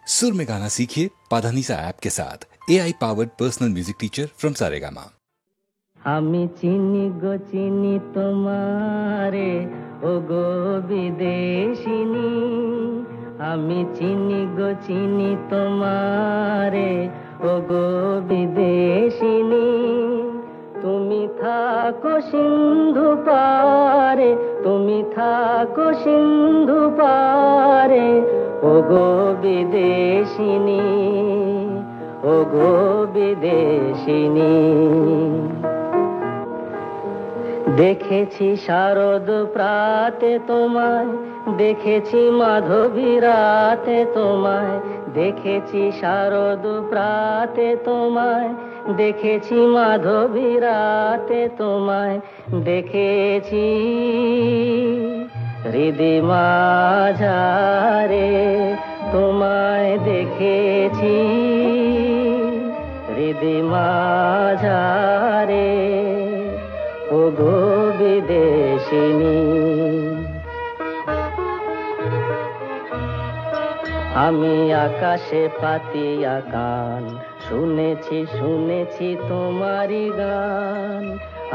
सुर में गाना सीखिए पाधानीसा ऐप के साथ AI powered personal music teacher from Saregama. আমি চিনি গো চিনি তোমারে ও গো বিদেশিনী, আমি চিনি গো চিনি তোমারে ও গো বিদেশিনী। তুমি থাকো সিন্ধু পারে, তুমি থাকো সিন্ধু পারে ও গো বিদেশিনী, ও গো বিদেশিনী। দেখেছি শারদ প্রাতে তোমায়, দেখেছি মাধবী রাতে তোমায়, দেখেছি শারদ প্রাতে তোমায়, দেখেছি মাধবী রাতে তোমায়, দেখেছি হৃদি মাঝারে তোমায়, দেখেছি হৃদি মাঝারে ও গো বিদেশিনী। আমি আকাশে পাতিয়া কান, শুনেছি শুনেছি তোমারি গান।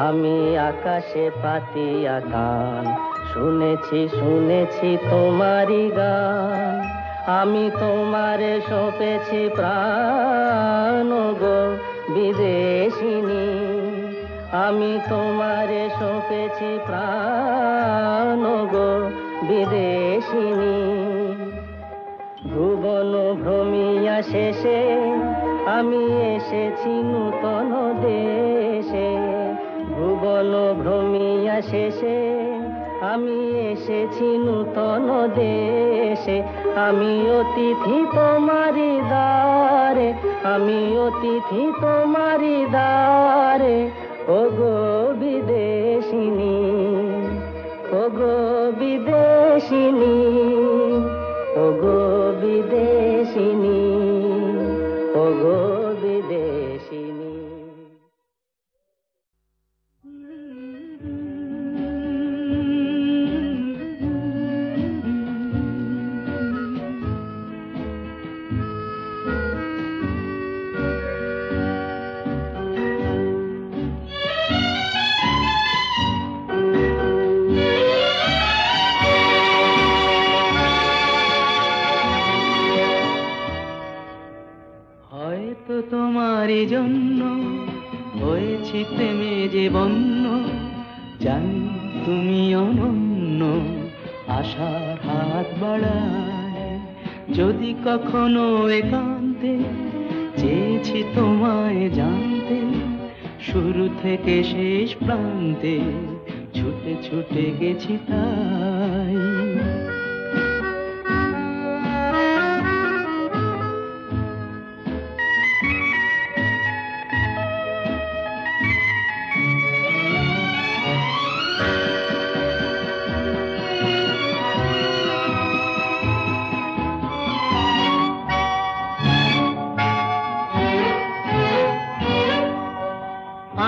আমি আকাশে পাতিয়া কান, শুনেছি শুনেছি তোমারি গান। আমি তোমারে সঁপেছি প্রাণ গো বিদেশিনী, আমি তোমারে সঁপেছি প্রাণ গো বিদেশিনী। ভুবন ভ্রমিয়া শেষে আমি এসেছি নূতন দেশে, ভুবন ভ্রমিয়া শেষে আমি এসেছি নূতন দেশে। আমি অতিথি তোমারি দ্বারে, আমি অতিথি তোমারি দ্বারে ও গো বিদেশিনী, ও গো বিদেশিনী, ও গো বিদেশিনী, ও গো বিদেশিনী। হয়তো তোমারই জন্য হয়েছি প্রেমে যে বন্য, জানি তুমি অনন্য, আশার হাত বাড়ায়। যদি কখনো একান্তে চেয়েছি তোমায় জানতে, শুরু থেকে শেষ প্রান্তে ছুটে ছুটে গেছি তাই।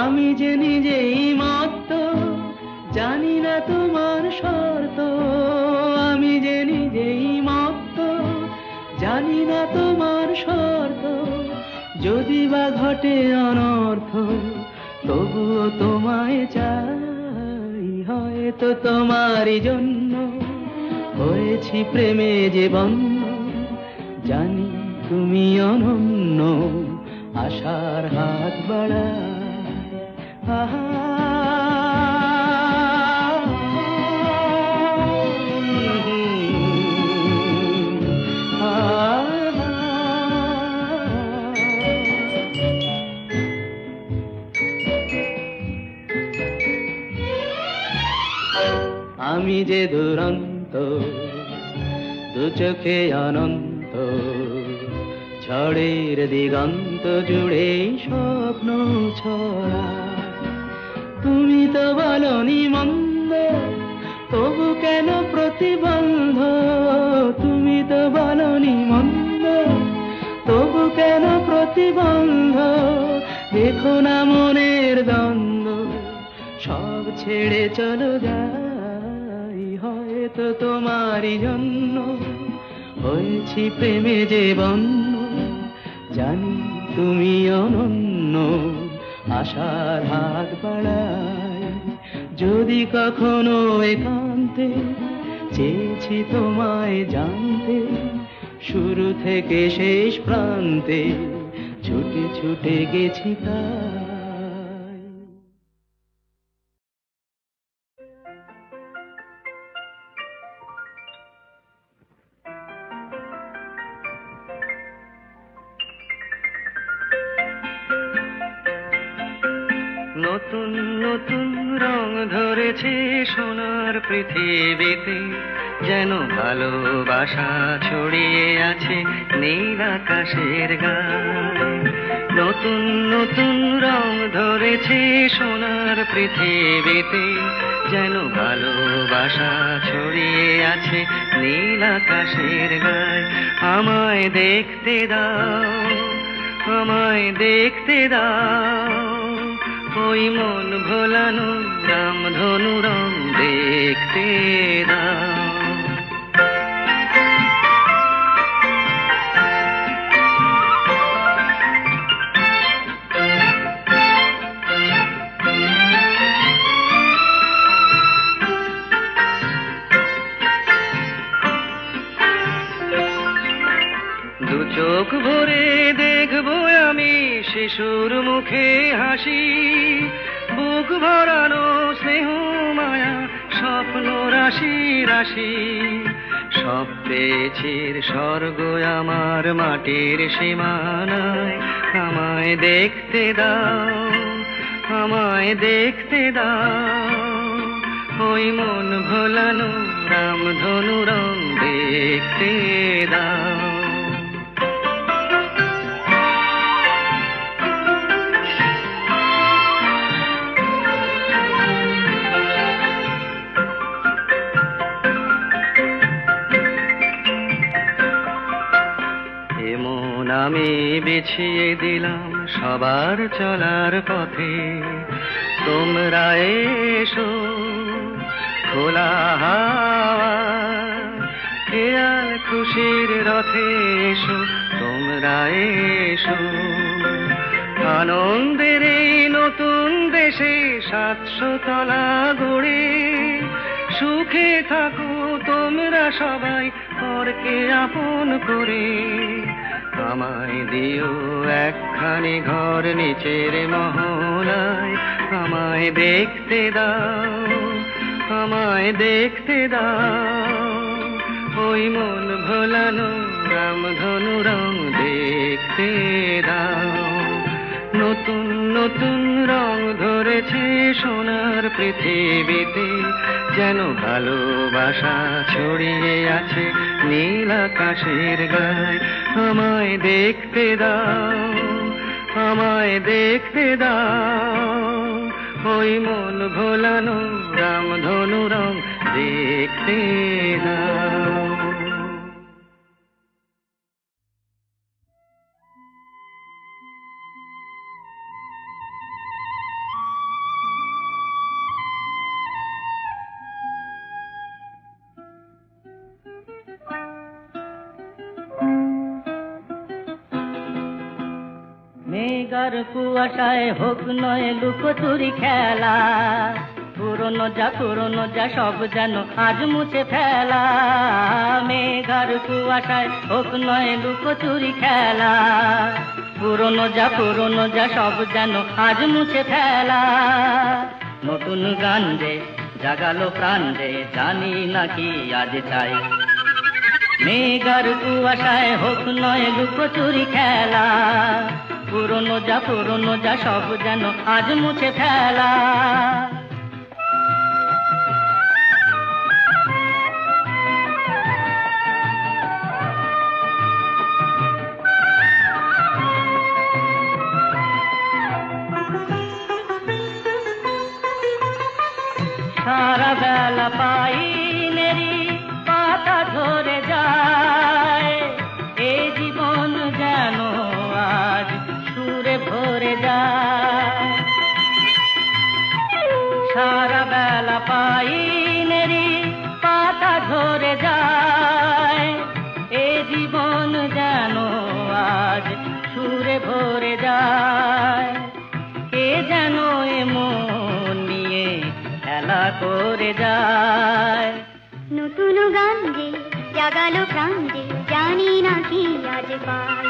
আমি যে নিজেই মত্ত, জানি না তোমার শর্ত। আমি যে নিজেই মত্ত, জানি না তোমার শর্ত। যদি বা ঘটে অনর্থ, তবুও তোমায় চাই। হয়তো তোমারই জন্য হয়েছি প্রেমে যে বন্য, জানি তুমি অনন্য, আশার হাত বাড়ায়। আমি যে দুরন্ত, দু চোখে অনন্ত, ঝড়ের দিগন্ত জুড়ে স্বপ্ন ছড়া। তুমি তো বলনি মন্দ, তবু কেন প্রতিবন্ধ? তুমি তো বলনি মন্দ, তবু কেন প্রতিবন্ধ? দেখো না মনের দ্বন্দ্ব, সব ছেড়ে চলো যাই। হয়তো তোমারই জন্য হয়েছি প্রেমে যে বন্য, জানি তুমি অনন্য, আশার হাত বাড়াই যদি কখনো একান্তে, চেয়েছি তোমায় জানতে, শুরু থেকে শেষ প্রান্তে ছুটে ছুটে গেছি তাই। নতুন নতুন রং ধরেছে সোনার পৃথিবীতে, যেন ভালোবাসা ছড়িয়ে আছে নীল আকাশের গায়ে। নতুন নতুন রং ধরেছে সোনার পৃথিবীতে, যেন ভালোবাসা ছড়িয়ে আছে নীল আকাশের গায়ে। আমায় দেখতে দাও, আমায় দেখতে দাও, ওই মন ভোলানো রামধনু রং দেখতে দাও। দু চোখ ভরে দেখবো আমি শিশুর মুখে হাসি, বুক ভরানো স্নেহ মায়া স্বপ্ন রাশি রাশি। সব পেয়েছির স্বর্গ আমার মাটির সীমানায়। আমায় দেখতে দাও, আমায় দেখতে দাও, ওই মন ভোলানো রামধনু রং দেখতে দাও। আমি বিছিয়ে দিলাম সবার চলার পথে, তোমরা এসো খোলা হাওয়া, খেয়াল খুশির রথে এসো, তোমরা এসো। আনন্দের এই নতুন দেশে 700 তলা গড়ে, সুখে থাকো তোমরা সবাই পরকে আপন করে। আমায় দিও একখানি ঘর নিচের মহলায়। আমায় দেখতে দাও, আমায় দেখতে দাও, ওই মন ভোলানো রামধনু রং দেখতে দাও। নতুন নতুন রং ধরেছে সোনার পৃথিবীতে, যেন ভালোবাসা ছড়িয়ে আছে নীল আকাশের গায়ে। আমায় দেখতে দাও, আমায় দেখতে দাও, ওই মন ভোলানো রামধনু রং দেখতে দাও। মেঘার কুয়াশায় হোক নয় লুকোচুরি খেলা, পুরনো যা সব যেন আজ মুছে ফেলা। মেঘার কুয়াশায় হোক নয় লুকোচুরি খেলা, পুরনো যা সব যেন আজ মুছে ফেলা। নতুন গান রে জাগালো প্রাণ রে, জানি নাকি আজ চাই। মেঘার কুয়াশায় হোক নয় লুকোচুরি খেলা, পুরনো যা সব যেন আজ মুছে ফেলা। সারা বেলা পাইনেরি পাতা ঝরে যায়, এই জীবন যেন আজ সুরে ভরে যায়। ঘুরে যায়। নতুন গান যে জাগালো প্রাণ যে জানি না কি আজ পাই।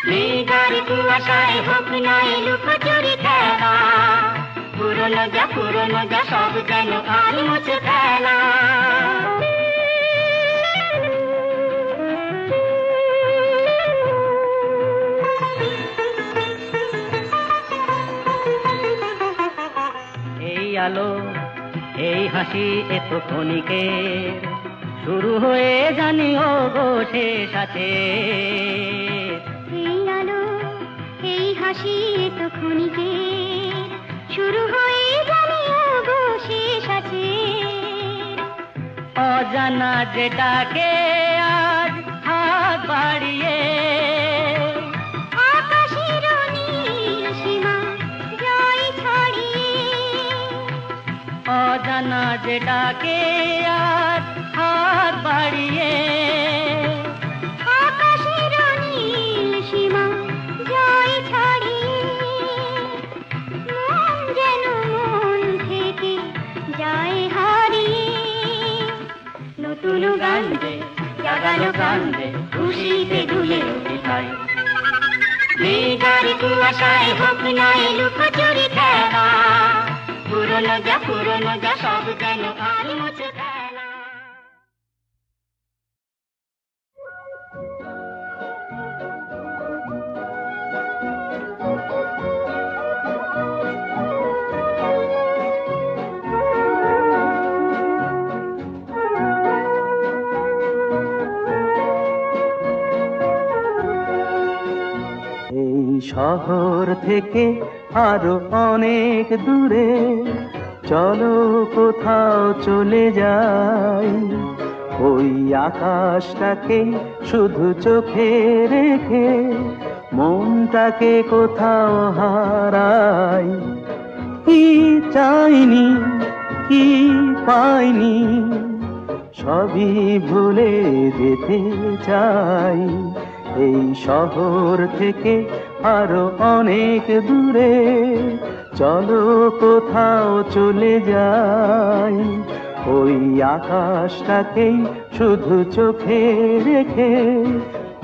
মেঘার কুয়াশায় হোক না লুকোচুরি খেলা, পুরনো যা সব যেন আর মুছে ফেলা। এই আলো এই হাসি এত ক্ষণিকের, শুরু হয়ে জানি ও গো শেষ আছে। এই আলো এই হাসি তো ক্ষণিকের, শুরু হয়ে জানি ও গো শেষ আছে। অজানা যেটাকে আজ হাত বাড়িয়ে, আকাশের নীল সীমা জয় ছড়িয়ে। অজানা যেটাকে আজ হাত বাড়িয়ে, আকাশের নীল সীমা জয় ছড়িয়ে। মন যেন মন থেকে যায় হারিয়ে। নতুন গান দে জাগালো গান দে, খুশিতে দুলে উঠাই। মেঘার কুয়াশায় হোক না লুকোচুরি খেলা, পুরনো যা সব যেন আর মুছে ফেলা। এই শহর থেকে আরো অনেক দূরে চলো কোথাও চলে যাই। ওই আকাশটাকে শুধু চোখে রেখে মনটাকে কোথাও হারাই। কি চাইনি কি পাইনি সবই ভুলে যেতে চাই। এই শহর থেকে আরো অনেক দূরে চলো কোথাও চলে যাই। ওই আকাশটাকেই শুধু চোখে রেখে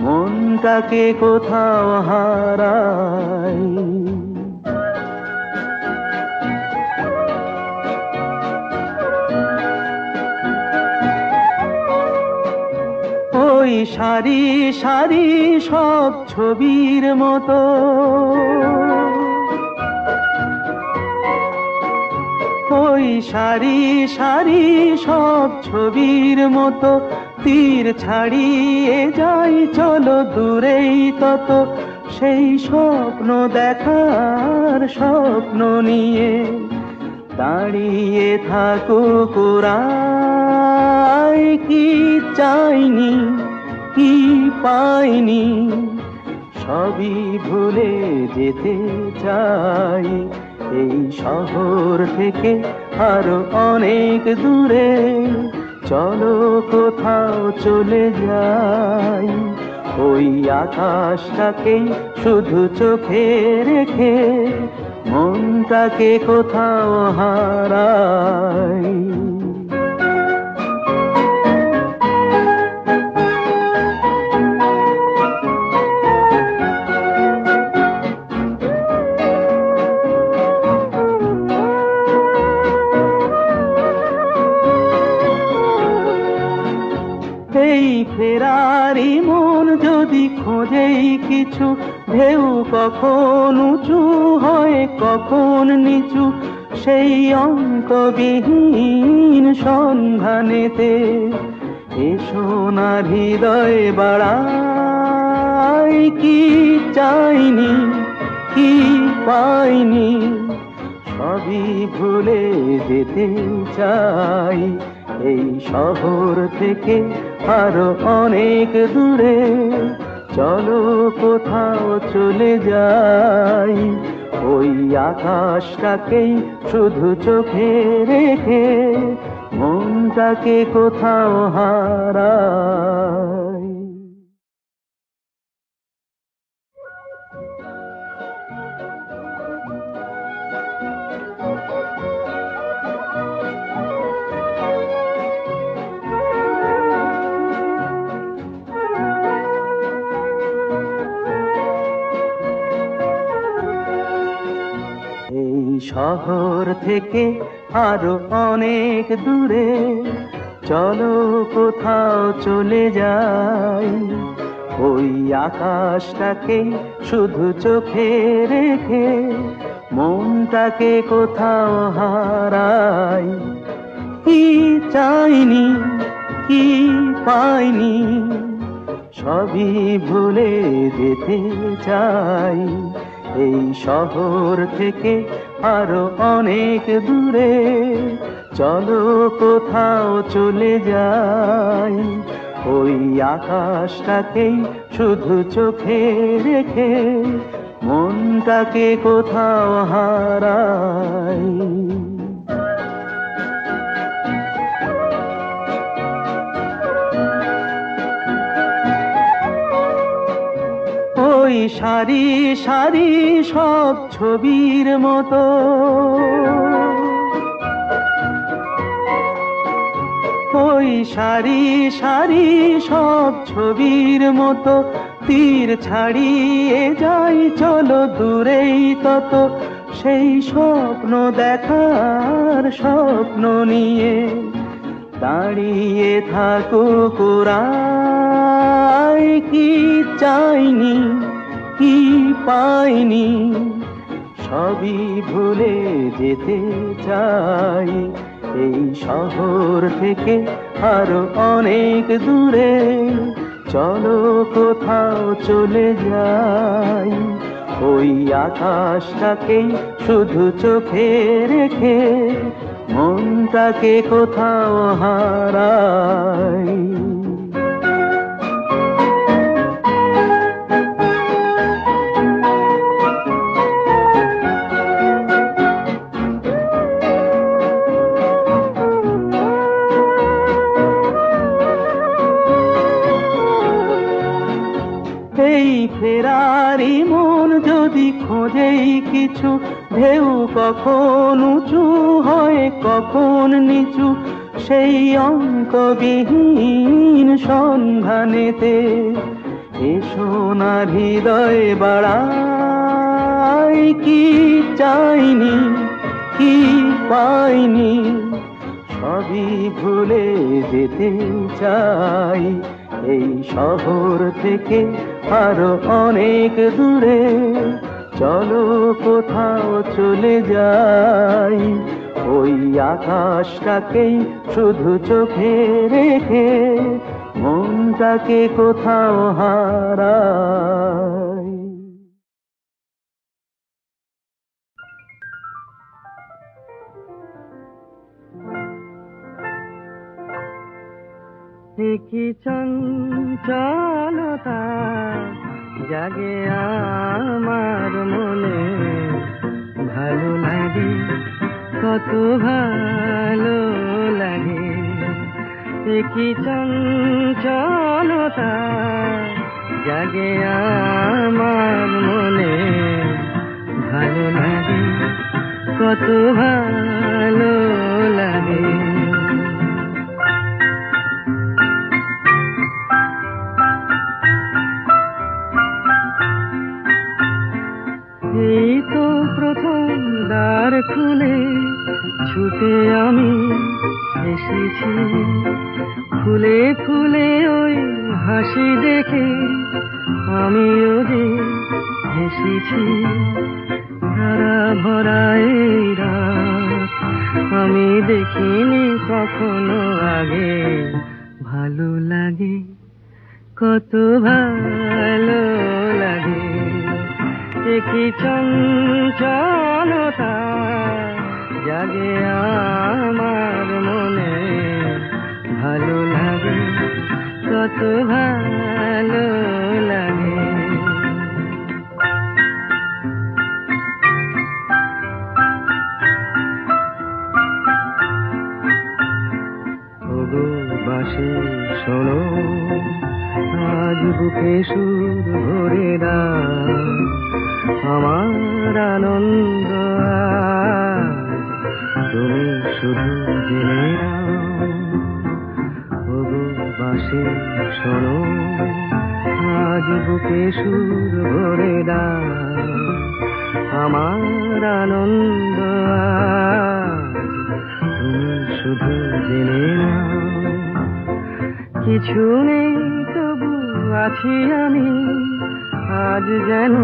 মনটাকে কোথাও হারাই। ওই সারি সারি সব ছবির মতো ওই সারি সারি সব ছবির মতো তীর ছাড়িয়ে যাই চলো দূরেই তত। সেই স্বপ্ন দেখার স্বপ্ন নিয়ে দাঁড়িয়ে থাকুক ওরাই। কি চাইনি কি পাইনি সবই ভুলে যেতে চাই। এই শহর থেকে আরো অনেক দূরে চলো কোথাও চলে যাই। ওই আকাশটাকে শুধু চোখে রেখে মনটাকে কোথাও হারাই। এই ফেরারি মন যদি খোঁজেই কিছু, ঢেউ কখন উঁচু হয় কখন নিচু, সেই অন্তবিহীন সন্ধানেতে এসো না হৃদয় বাড়াই। কি চাইনি কি পাইনি সবই ভুলে যেতে চাই। এই শহর থেকে আরো অনেক দূরে চলো কোথাও চলে যাই। ওই আকাশটাকেই শুধু চোখে রেখে মনটাকে কোথাও হারাই। শহর থেকে আরো অনেক দূরে, চলো কোথাও চলে যাই। ওই আকাশটাকে শুধু চোখে রেখে মনটাকে কোথাও হারাই। কি চাইনি, কি পাইনি, সবই ভুলে যেতে চাই। এই শহর থেকে আরো অনেক দূরে, চলো কোথাও চলে যাই। ওই আকাশটাকেই শুধু চোখে রেখে মনটাকে কোথাও হারাই। ওই সারি সারি সব ছবির মতো, ওই সারি সারি সব ছবির মতো তীর ছাড়িয়ে যাই, চলো দূরেই তত সেই স্বপ্ন দেখার স্বপ্ন নিয়ে। দাঁড়িয়ে থাকুক ওরাই, কি চাইনি, কি পাইনি, সবই ভুলে যেতে চাই। এই শহর থেকে আরো অনেক দূরে, চলো কোথাও চলে যাই। ওই আকাশটাকেই শুধু চোখে রেখে মনটাকে কোথাও হারাই। এই ফেরারি মন যদি খোঁজেই কিছু, ঢেউ কখন উঁচু হয় কখন নিচু, সেই অঙ্কবিহীন সন্ধানেতে এসো না হৃদয় বাড়াই। কি চাইনি, কি পাইনি, সবই ভুলে যেতে চাই। এই শহর থেকে আরো অনেক দূরে, চলো কোথাও চলে যাই। ওই আকাশটাকেই শুধু চোখে রেখে মনটাকে কোথাও হারাই। কি চঞ্চলতা জাগে আমার মনে, ভালো লাগে, কত ভালো লাগে। কি চঞ্চলতা জাগে আমার মনে, ভালো লাগে, কত ভালো লাগে। এই তো প্রথম দ্বার খুলে ছুটে আমি এসেছি, ফুলে ফুলে ওই হাসি দেখে আমিও যে হেসেছি। ধারা ভরা এই রাত আমি দেখিনি কখনো আগে, ভালো লাগে, কত ভালো লাগে। কি চঞ্চলতা জাগে আমার মনে, ভালো লাগে, কত ভালো লাগে। ওগো বাঁশি শোনো, আজ বুকে সুর ভরে দাও, আমার আনন্দ আজ তুমি শুধু জেনে নাও। ওগো বাঁশি শোনো, আজ বুকে সুর ভরে দাও, আমার আনন্দ আজ তুমি শুধু জেনে নাও। কিছু নেই তবু আছি আমি, আজ যেন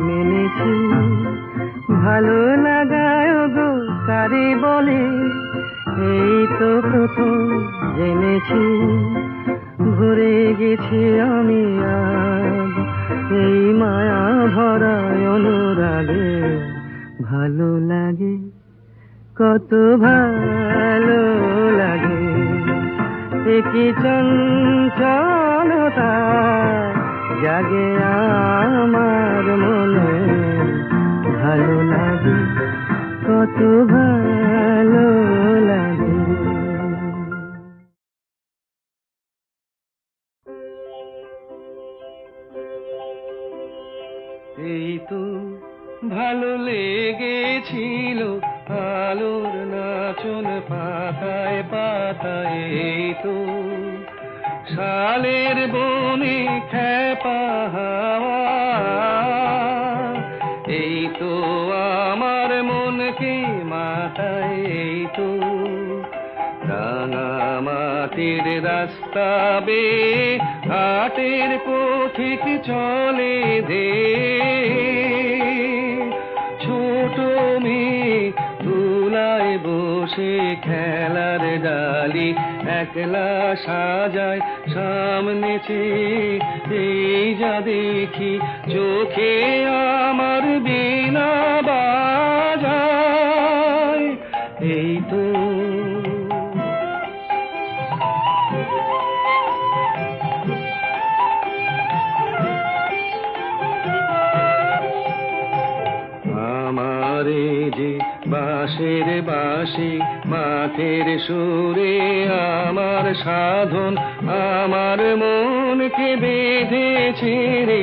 মেনেছি। ভালো লাগায় গো কারে বলে, এই তো প্রথম জেনেছি। ভরে গেছি আমি আজ এই মায়া ভরা অনুরাগে। ভালো লাগে, কত ভালো লাগে, একই চঞ্চলতা জাগে আমার মনে। ভালো লাগে, কত ভালো লাগে। এই তো ভালো লেগেছিল আলোর নাচন পাতায় পাতায়। এই তো শালের বনে খেপা হাওয়া। এই তো আমার মনকে মাতায়। এই তো রাঙা মাটির রাস্তা বেয়ে হাটের পথিক চলে দে। ছোট মেয়ে তুলায় বসে খেলার ডালি একলা সাজায় সামনে চেয়ে। এই যা দেখি চোখে আমার বীণা বাজায়। এই তো আমারে যে বাঁশের বাঁশি মাঠের সুরে আমার সাধন আমার মনকে বেঁধেছে রে।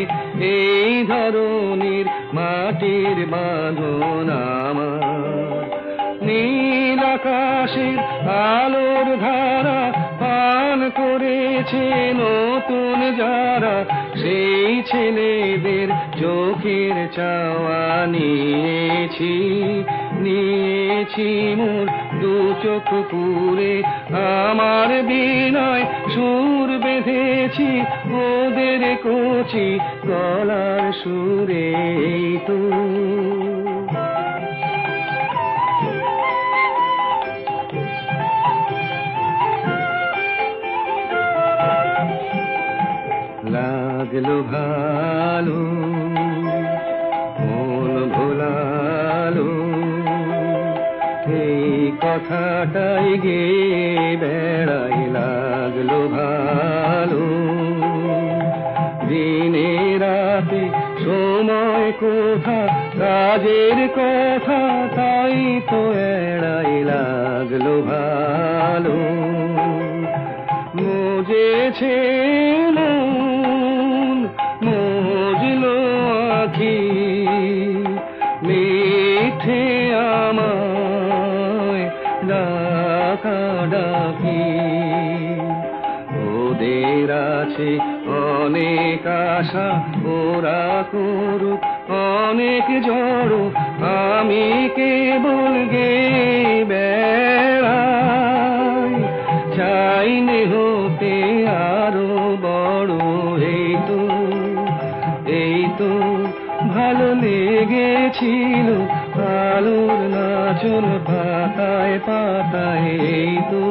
এই ধরনের মাটির বাঁধন আমার নীল আকাশের আলোর ধারা পান করেছে নতুন যারা। সেই ছেলেদের চোখের চাওয়া নিয়েছি নিয়েছি মোর দু চোখ পুরে। আমার বীণায় সুর বেঁধেছি ওদের কচি গলার সুরে। এই তো লাগলো ভালো মন ভোলালো, এই কথাটাই গে বেড়াই। লাগলো ভালো দিনে রাতে সময় কোথা কাজের কথা তাই তো এড়াই। লাগলো ভালো মজেছে মন মজলো আখি মিঠে আমায় ডাকা ডাকি। ওদের আছে অনেক আশা ওরা করুক অনেক জড়ো, আমি কেবল গে বেড়াই। চাইনে হতে আরো বড়। এই তো ভালো লেগেছিল আলোর নাচন পাতায় পাতায়। এই তো